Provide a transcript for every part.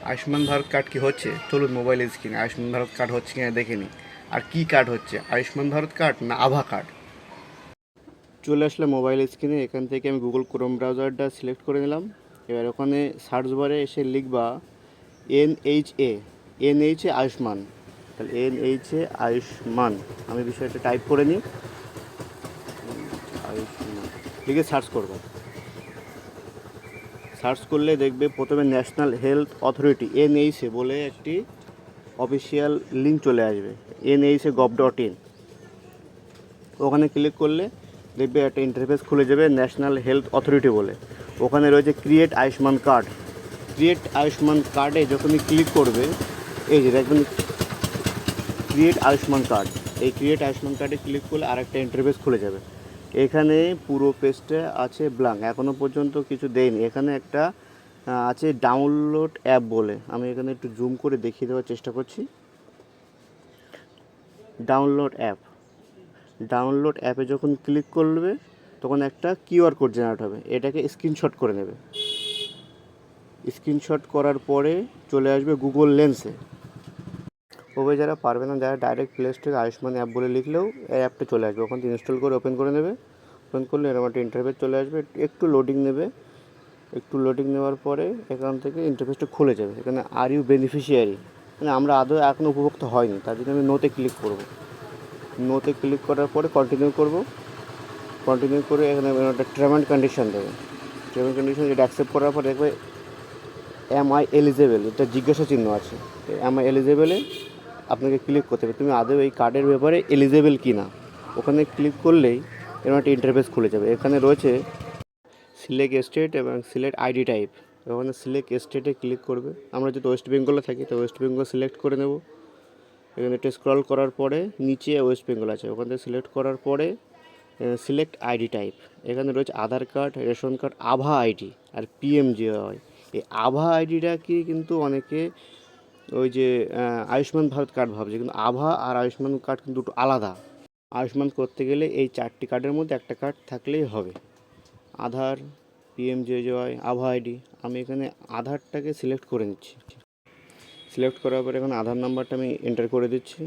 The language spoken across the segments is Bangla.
আয়ুষ্মান ভারত কার্ড কি হচ্ছে, চলুন মোবাইল স্ক্রিনে আয়ুষ্মান ভারত কার্ড হচ্ছে কিনা দেখে নিই। আর কি কার্ড হচ্ছে, আয়ুষ্মান ভারত কার্ড না আভা কার্ড? চলে আসলে মোবাইল স্ক্রিনে, এখান থেকে আমি গুগল ক্রোম ব্রাউজারটা সিলেক্ট করে নিলাম। এবার ওখানে সার্চ বারে এসে লিখবা NHA, NHA আয়ুষ্মান। তাহলে NHA আয়ুষ্মান আমি বিষয়টা টাইপ করে নিই। আয়ুষ্মান লিখে সার্চ করবো। সার্চ করলে দেখবে প্রথমে ন্যাশনাল হেলথ অথরিটি NHA বলে একটি অফিসিয়াল লিঙ্ক চলে আসবে, NHA.gov.in। ওখানে ক্লিক করলে দেখবে একটা ইন্টারফেস খুলে যাবে ন্যাশনাল হেলথ অথরিটি বলে। ওখানে রয়েছে create Ayushman card. Create Ayushman কার্ডে যখনই ক্লিক করবে, এই যে দেখবেন ক্রিয়েট আয়ুষ্মান কার্ড। এই ক্রিয়েট আয়ুষ্মান কার্ডে ক্লিক করলে আরেকটা ইন্টারফেস খুলে যাবে। এখানে পুরো পেজটা আছে ব্ল্যাঙ্ক, এখনও পর্যন্ত কিছু দেয়নি। এখানে একটা আছে ডাউনলোড অ্যাপ বলে, আমি এখানে একটু জুম করে দেখিয়ে দেওয়ার চেষ্টা করছি। ডাউনলোড অ্যাপে যখন ক্লিক করবে তখন একটা QR কোড জেনারেট হবে, এটাকে স্ক্রিনশট করে নেবে। স্ক্রিনশট করার পরে চলে আসবে গুগল লেন্সে। ওভাবে যারা পারবে না, যারা ডাইরেক্ট প্লে স্টোরে আয়ুষ্মান অ্যাপ বলে লিখলেও এই অ্যাপটা চলে আসবে। ওখান থেকে ইনস্টল করে ওপেন করে নেবে। ওপেন করলে এরকম একটা ইন্টারফেস চলে আসবে, একটু লোডিং নেবে। একটু লোডিং নেওয়ার পরে এখান থেকে ইন্টারফেসটা খুলে যাবে। এখানে আর ইউ বেনিফিশিয়ারি, মানে আমরা আদৌ এখনও উপভোক্তা হয়নি, তার জন্য আমি নোতে ক্লিক করব। নোতে ক্লিক করার পরে কন্টিনিউ করব। কন্টিনিউ করে এখানে একটা টার্ম অ্যান্ড কন্ডিশন দেবে। টার্ম অ্যান্ড কন্ডিশন এটা অ্যাকসেপ্ট করার পর দেখবে এম আই এলিজেবল, এটা জিজ্ঞাসা চিহ্ন আছে। এম আই এলিজেবলে আপনাকে ক্লিক করতে হবে, তুমি আদৌ এই কার্ডের ব্যাপারে এলিজেবল কি না। ওখানে ক্লিক করলেই এরকম একটা ইন্টারফেস খুলে যাবে। এখানে রয়েছে সিলেক্ট স্টেট এবং সিলেক্ট আইডি টাইপ। ওখানে সিলেক্ট স্টেটে ক্লিক করবে। আমরা যদি ওয়েস্ট বেঙ্গলে থাকি তো ওয়েস্ট বেঙ্গল সিলেক্ট করে নেব। এখানে একটু স্ক্রল করার পরে নিচে ওয়েস্ট বেঙ্গল আছে, ওখান থেকে সিলেক্ট করার পরে সিলেক্ট আইডি টাইপ। এখানে রয়েছে আধার কার্ড, রেশন কার্ড, আভা আইডি আর PMJY। এই আভা আইডিটা কি কিন্তু অনেকে ওই যে আয়ুষ্মান ভারত কার্ড ভাবছে, কিন্তু আভা আর আয়ুষ্মান কার্ড কিন্তু দুটো আলাদা। আয়ুষ্মান করতে গেলে এই 4টি কার্ডের মধ্যে একটা কার্ড থাকলেই হবে। আধার, PMJY, আভা আইডি। আমি এখানে আধারটাকে সিলেক্ট করে নিচ্ছি। সিলেক্ট করার পরে এখন আধার নাম্বারটা আমি এন্টার করে দিচ্ছি।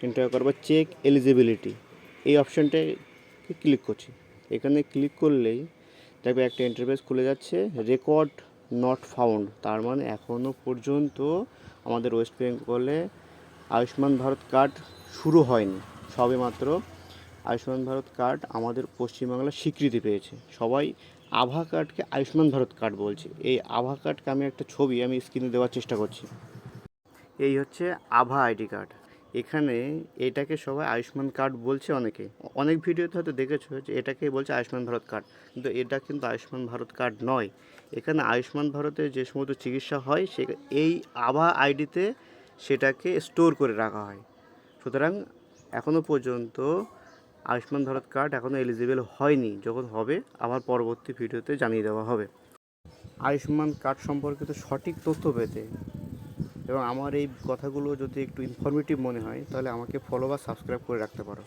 এন্টার করার পর চেক এলিজিবিলিটি এই অপশানটায় ক্লিক করছি। এখানে ক্লিক করলেই দেখবে একটা ইন্টারফেস খুলে যাচ্ছে, রেকর্ড নট ফাউন্ড। তার মানে এখনও পর্যন্ত আমাদের ওয়েস্ট বেঙ্গলে আয়ুষ্মান ভারত কার্ড শুরু হয়নি। সবে মাত্র আয়ুষ্মান ভারত কার্ড আমাদের পশ্চিমবাংলায় স্বীকৃতি পেয়েছে। সবাই আভা কার্ডকে আয়ুষ্মান ভারত কার্ড বলছে। এই আভা কার্ডকে আমি একটা ছবি আমি স্ক্রিনে দেওয়ার চেষ্টা করছি। এই হচ্ছে আভা আইডি কার্ড। এখানে এটাকে সবাই আয়ুষ্মান কার্ড বলছে। অনেক ভিডিওতে হয়তো দেখেছো যে এটাকেই বলছে আয়ুষ্মান ভারত কার্ড, কিন্তু এটা কিন্তু আয়ুষ্মান ভারত কার্ড নয়। এখানে আয়ুষ্মান ভারতের যে সমস্ত চিকিৎসা হয় সে এই আভা আইডিতে সেটাকে স্টোর করে রাখা হয়। সুতরাং এখনও পর্যন্ত আয়ুষ্মান ভারত কার্ড এখনও এলিজিবল হয়নি। যখন হবে আবার পরবর্তী ভিডিওতে জানিয়ে দেওয়া হবে। আয়ুষ্মান কার্ড সম্পর্কিত সঠিক তথ্য পেতে এবং আমার এই কথাগুলো যদি একটু ইনফরমেটিভ মনে হয় তাহলে আমাকে ফলো বা সাবস্ক্রাইব করে রাখতে পারো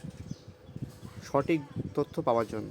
সঠিক তথ্য পাওয়ার জন্য।